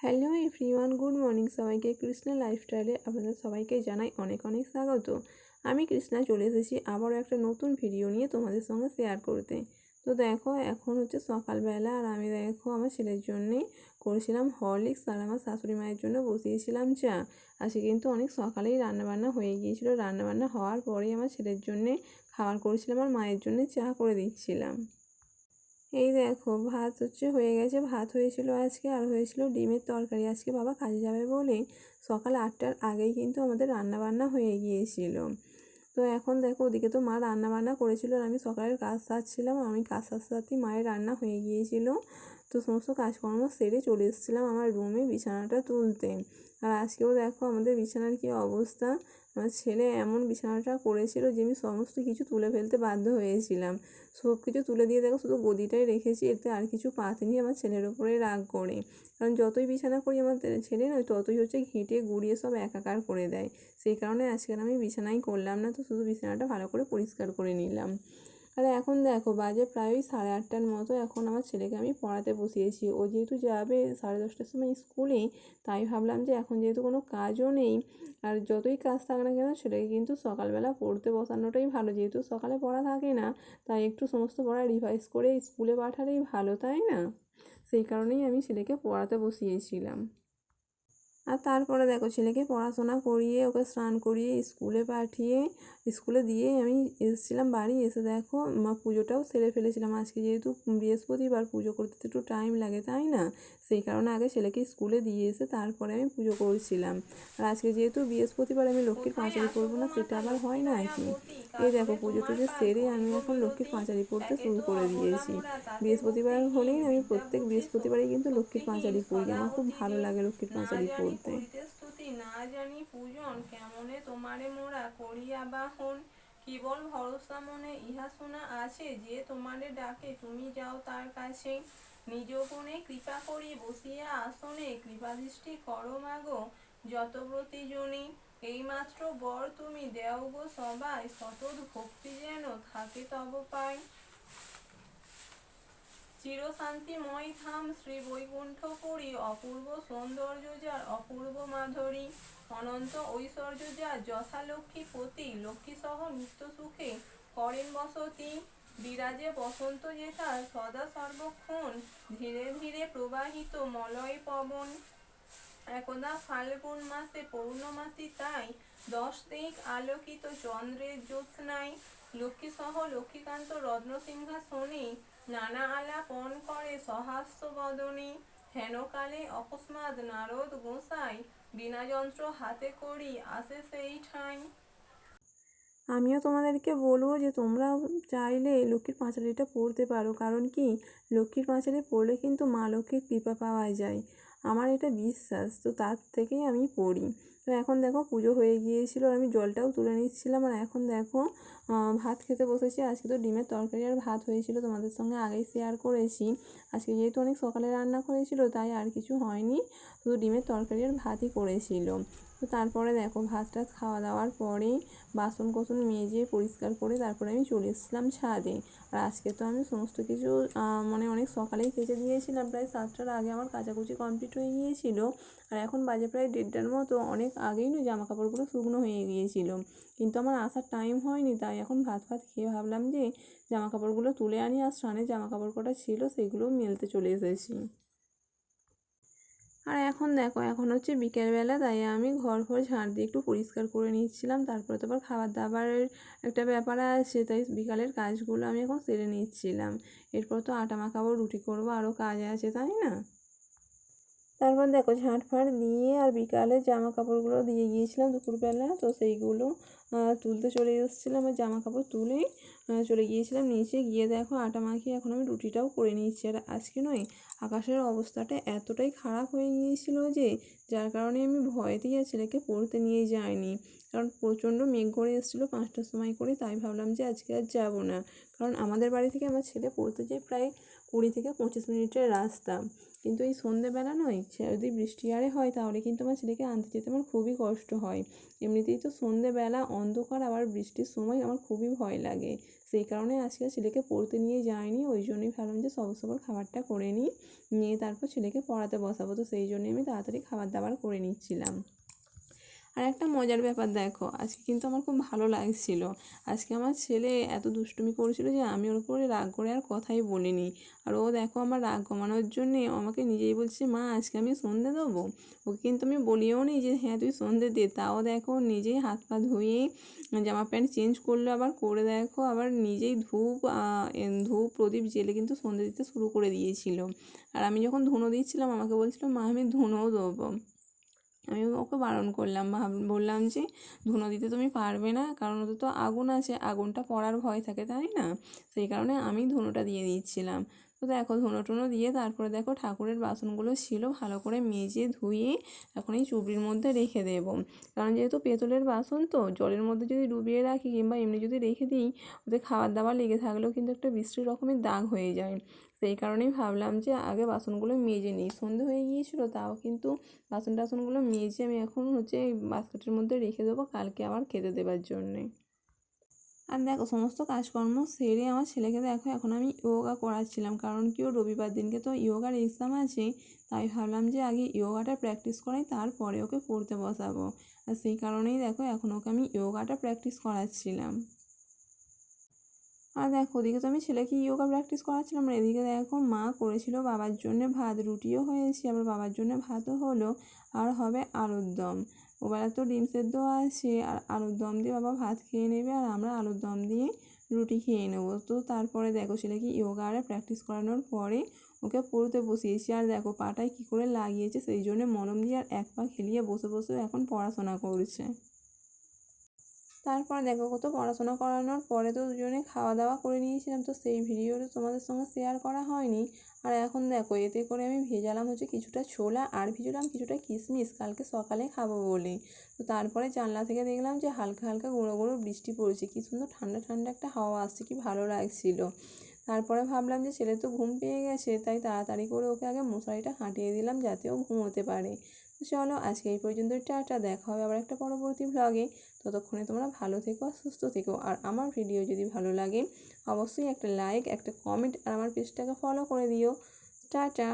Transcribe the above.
Hello everyone, good morning সবাইকে। কৃষ্ণা লাইফস্টাইলে আপনাদের সবাইকে জানাই অনেক অনেক স্বাগত। আমি কৃষ্ণা চলে এসেছি আবারও একটা নতুন ভিডিও নিয়ে তোমাদের সঙ্গে শেয়ার করতে। তো দেখো, এখন হচ্ছে সকালবেলা, আর আমি দেখো আমার ছেলের জন্যে করেছিলাম হরলিক্স, আর আমার শাশুড়ি মায়ের জন্য বসিয়েছিলাম চা। আজকে কিন্তু অনেক সকালেই রান্নাবান্না হয়ে গিয়েছিলো। রান্নাবান্না হওয়ার পরেই আমার ছেলের জন্যে খাবার করেছিলাম আর মায়ের জন্যে চা করে দিচ্ছিলাম। এই দেখো, ভাত হয়ে গেছে। ভাত হয়েছিল আজকে, আর হয়েছিল ডিমের তরকারি। আজকে বাবা কাজে যাবে বলে সকাল 8টার আগেই কিন্তু আমাদের রান্না বান্না হয়ে গিয়েছিল। তো এখন দেখো, ওদিকে তো মা রান্না বান্না করেছিল আর আমি সকালের কাজ সারছিলাম। আমি কাজ সারতে সারতেই মায়ের রান্না হয়ে গিয়েছিল। তো সমস্ত কাজকর্ম সেরে চলে এসেছিলাম আমার রুমে বিছানাটা তুলতে। আর আজকেও দেখো আমাদের বিছানার কী অবস্থা। আমার ছেলে এমন বিছানাটা করেছিল যে আমি সমস্ত কিছু তুলে ফেলতে বাধ্য হয়েছিলাম। সব কিছু তুলে দিয়ে দেখো শুধু গদিটাই রেখেছি, এতে আর কিছু পাতিনি আমার ছেলের ওপরে রাগ করে। কারণ যতই বিছানা করি আমার ছেলে নয় ততই হচ্ছে ঘেঁটে গুঁড়িয়ে সব একাকার করে দেয়। সেই কারণে আজকে আমি বিছানাই করলাম না, তো শুধু বিছানাটা ভালো করে পরিষ্কার করে নিলাম। আর এখন দেখো বাজে প্রায় 8:30টার মতো। এখন আমার ছেলেকে আমি পড়াতে বসিয়েছি। ও যেহেতু যাবে 10:30টার সময় স্কুলে, তাই ভাবলাম যে এখন যেহেতু কোনো কাজও নেই, আর যতই কাজ থাকে না কেন ছেলেকে কিন্তু সকালবেলা পড়তে বসানোটাই ভালো। যেহেতু সকালে পড়া থাকে না, তাই একটু সমস্ত পড়া রিভাইজ করে স্কুলে পাঠালেই ভালো, তাই না? সেই কারণেই আমি ছেলেকে পড়াতে বসিয়েছিলাম। আর তারপরে দেখো ছেলেকে পড়াশোনা করিয়ে ওকে স্নান করিয়ে স্কুলে পাঠিয়ে স্কুলে দিয়ে আমি এসেছিলাম বাড়ি। এসে দেখো পুজোটাও সেরে ফেলেছিলাম। আজকে যেহেতু বৃহস্পতিবার, পুজো করতে তো একটু টাইম লাগে, তাই না? সেই কারণে আগে ছেলেকে স্কুলে দিয়ে এসে তারপরে আমি পুজো করছিলাম। আর আজকে যেহেতু বৃহস্পতিবার, আমি লক্ষ্মীর পাঁচালি করবো না, সেটা আবার হয় না আর কি। এই দেখো পুজো টুজো সেরে আমি এখন লক্ষ্মীর পাঁচালি পড়তে শুরু করে দিয়েছি। বৃহস্পতিবার হলেই আমি প্রত্যেক বৃহস্পতিবারই কিন্তু লক্ষ্মীর পাঁচালি পড়ি। আমার খুব ভালো লাগে লক্ষ্মীর পাঁচালি পড়তে। স্তুতি না জানি পূজন কেমনে তোমারে মোরা করিয়া বাহন, কেবল ভরসা মনে ইহা শোনা আছে যে তোমারে ডাকে তুমি যাও তার কাছে। নিজ গুণে কৃপা করি বসিয়া আসনে, কৃপা দৃষ্টি করো মাগো যত ব্রতী জনী। এইমাত্র বর তুমি দেও গো সবাই, সতত ভক্তি যেন থাকে তব পায়। চিরশান্তিময় ধাম শ্রী বৈকুণ্ঠপুরী, অপূর্ব সৌন্দর্য যার অপূর্ব মাধুরী। অনন্ত ঐশ্বর্য যার যথালক্ষ্মীপতি, লক্ষ্মী সহ নিত্য সুখে করেন বসতি। বিরাজে বসন্ত যেথা সদা সর্বক্ষণ, ধীরে ধীরে প্রবাহিত মলয় পবন। একদা ফাল্গুন মাসে পৌর্ণমাসী তাই, 10 দিক আলোকিত চন্দ্রের জ্যোৎস্নায়। লক্ষ্মী সহ লক্ষ্মীকান্ত রত্ন সিংহাসনে, নানা আলাপন করে সহাস্য বদনে। হেনকালে অকস্মাৎ নারদ গোসাই, বিনা যন্ত্র হাতে করি আসে সেই ঠাঁই। আমিও তোমাদেরকে বলবো যে তোমরা চাইলে লক্ষ্মীর পাঁচালিটা পড়তে পারো। কারণ কি, লক্ষ্মীর পাঁচালি পড়লে কিন্তু মা লক্ষ্মীর কৃপা পাওয়া যায়, আমার এটা বিশ্বাস। তো তার থেকেই আমি পড়ি। তো এখন দেখো পুজো হয়ে গিয়েছিল, আমি জলটাও তুলে নিচ্ছিলাম। আর এখন দেখো ভাত খেতে বসেছি। আজকে তো ডিমের তরকারি আর ভাত হয়েছিল, তোমাদের সঙ্গে আগেই শেয়ার করেছি। আজকে যেহেতু অনেক সকালে রান্না করেছিল, তাই আর কিছু হয়নি, শুধু ডিমের তরকারি আর ভাতই করেছিল। তো তারপরে দেখো ভাত টাত খাওয়া দাওয়ার পরে বাসন কোসন মেজে পরিষ্কার করে তারপরে আমি চলে এসেছিলাম ছাদে। আর আজকে তো আমি সমস্ত কিছু অনেক সকালেই কেচে দিয়েছিলাম। প্রায় 7টার আগে আমার কাচাকুচি কমপ্লিট হয়ে গিয়েছিল। আর এখন বাজে প্রায় 1:30টার মতো। অনেক আগেই না জামা কাপড়গুলো শুকনো হয়ে গিয়েছিল, কিন্তু আমার আসার টাইম হয়নি। তাই এখন ভাত খেয়ে ভাবলাম যে জামা কাপড়গুলো তুলে আনি। আর স্নানের জামা কাপড় কটা ছিল সেগুলোও মেলতে চলে এসেছি। আর এখন দেখো, এখন হচ্ছে বিকেলবেলা, তাই আমি ঘর ঝাড় দিয়ে একটু পরিষ্কার করে নিচ্ছিলাম। তারপরে তো আবার খাবার দাবারের একটা ব্যাপার আছে, তাই বিকালের কাজগুলো আমি এখন সেরে নিচ্ছিলাম। এরপর তো আটা মাখাবো, রুটি করবো, আরও কাজ আছে, তাই না? তারপর দেখো ঝাঁট ফাঁট দিয়ে আর বিকালে জামা কাপড়গুলো দিয়ে গিয়েছিলাম দুপুরবেলা, তো সেইগুলো তুলতে চলে এসেছিলাম। আর জামা কাপড় তুলেই চলে গিয়েছিলাম নিচে। গিয়ে দেখো আটা মাখিয়ে এখন আমি রুটিটাও করে নিচ্ছি। আর আজকে নয়, আকাশের অবস্থাটা এতটাই খারাপ হয়ে গিয়েছিল যে যার কারণে আমি ভয়তেই আর ছেলেকে পড়তে নিয়ে যাইনি। কারণ প্রচণ্ড মেঘ করে এসেছিলো 5টার সময় করে, তাই ভাবলাম যে আজকে আর যাবো না। কারণ আমাদের বাড়ি থেকে আমার ছেলে পড়তে যায় প্রায় 20 থেকে 25 মিনিটের রাস্তা। কিন্তু এই সন্ধেবেলা নয়, যদি বৃষ্টি আরে হয় তাহলে কিন্তু আমার ছেলেকে আনতে যেতে আমার খুবই কষ্ট হয়। এমনিতেই তো সন্ধেবেলা অন্ধকার, আবার বৃষ্টির সময় আমার খুবই ভয় লাগে। সেই কারণে আজকে ছেলেকে পড়তে নিয়ে যাইনি, ওই জন্যই ভাবলাম যে সবার সবার খাবারটা করে নিয়ে তারপর ছেলেকে পড়াতে বসাবো। তো সেই জন্যই আমি তাড়াতাড়ি খাবার দাবার করে নিচ্ছিলাম। আর একটা মজার ব্যাপার দেখো, আজকে কিন্তু আমার খুব ভালো লাগছিল। আজকে আমার ছেলে এত দুষ্টুমি করেছিল যে আমি ওর উপরে রাগ করে আর কথাই বলিনি। আর ও দেখো আমার রাগ কমানোর জন্যে আমাকে নিজেই বলছে, মা আজকে আমি সন্ধে দেবো। ওকে কিন্তু আমি বলিও নি যে হ্যাঁ তুই সন্ধে দে, তাও দেখো নিজেই হাত পা ধুয়ে জামা প্যান্ট চেঞ্জ করলো, আবার করে দেখো আবার নিজেই ধূপ প্রদীপ জেলে কিন্তু সন্ধে দিতে শুরু করে দিয়েছিল। আর আমি যখন ধুনো দিচ্ছিলাম আমাকে বলছিল, মা আমি ধুনোও দেবো। আমি ওকে বারণ করলাম, বললাম যে ধুনো দিতে তুমি পারবে না, কারণ ওদের তো আগুন আছে, আগুনটা পড়ার ভয় থাকে, তাই না? সেই কারণে আমি ধুনোটা দিয়ে দিচ্ছিলাম। তো দেখো ধুনো টুনো দিয়ে তারপরে দেখো ঠাকুরের বাসনগুলো ছিল ভালো করে মেজে ধুয়ে এখন এই চুবড়ির মধ্যে রেখে দেবো। কারণ যেহেতু পেতলের বাসন তো জলের মধ্যে যদি ডুবিয়ে রাখি কিংবা এমনি যদি রেখে দিই, ওদের খাবার দাবার লেগে থাকলেও কিন্তু একটা বিশ্রী রকমের দাগ হয়ে যায়। সেই কারণেই ভাবলাম যে আগে বাসনগুলো মেজে নিই। সন্ধে হয়ে গিয়েছিলো, তাও কিন্তু বাসন টাসনগুলো মেজে আমি এখন এই বাস্কেটের মধ্যে রেখে দেবো কালকে আবার খেতে দেবার জন্যে। আর দেখো সমস্ত কাজকর্ম সেরে আমার ছেলেকে দেখো এখন আমি যোগা করাচ্ছিলাম, কারণ কি ও রবিবার দিনকে তো যোগার এক্সাম আছে। তাই ভাবলাম যে আগে যোগাটা প্র্যাকটিস করাই, তারপরে ওকে পড়তে বসাবো। আর সেই কারণেই দেখো এখন ওকে আমি যোগাটা প্র্যাকটিস করাচ্ছিলাম। আর দেখো ওদিকে তো আমি ছেলেকে যোগা প্র্যাকটিস করাচ্ছিলাম, আর এদিকে দেখো মা করেছিল বাবার জন্য ভাত, রুটিও হয়েছে, আবার বাবার জন্য ভাতও হলো, আর হবে আলুর দম। ওবেলা তো ডিম সেদ্ধ আছে, আর আলুর দম দিয়ে বাবা ভাত খেয়ে নেবে, আর আমরা আলুর দম দিয়ে রুটি খেয়ে নেবো। তো তারপরে দেখো ছেলেকে যোগা আর প্র্যাকটিস করানোর পরে ওকে পড়তে বসিয়েছি। আর দেখো পাটায় কী করে লাগিয়েছে, সেই জন্য মলম দিয়ে আর এক পা খেলিয়ে বসে বসে এখন পড়াশোনা করছে। তারপর দেখো কত পড়াশোনা করানোর পরে তো দুজনে খাওয়া দাওয়া করে নিয়েছিলাম, তো সেই ভিডিওটা তোমাদের সঙ্গে শেয়ার করা হয়নি। আর এখন দেখো এতে করে আমি ভেজালাম কিছুটা ছোলা, আর ভিজালাম কিছুটা কিশমিশ, কালকে সকালে খাবো বলে। তো তারপরে জানলা থেকে দেখলাম যে হালকা হালকা গুঁড়ো গুঁড়ো বৃষ্টি পড়েছে, কী সুন্দর ঠান্ডা ঠান্ডা একটা হাওয়া আসছে, কি ভালো লাগছিল। তারপরে ভাবলাম যে ছেলে তো ঘুম পেয়ে গেছে, তাই তাড়াতাড়ি করে ওকে আগে মশারিটা হাঁটিয়ে দিলাম যাতে ও ঘুমোতে পারে। তো চলো আজকে এই পর্যন্ত, টাটা, দেখা হবে আবার একটা পরবর্তী ভ্লগে। ততক্ষণে তোমরা ভালো থেকো আর সুস্থ থেকো। আর আমার ভিডিও যদি ভালো লাগে অবশ্যই একটা লাইক, একটা কমেন্ট, আর আমার পেজটাকে ফলো করে দিও। টাটা।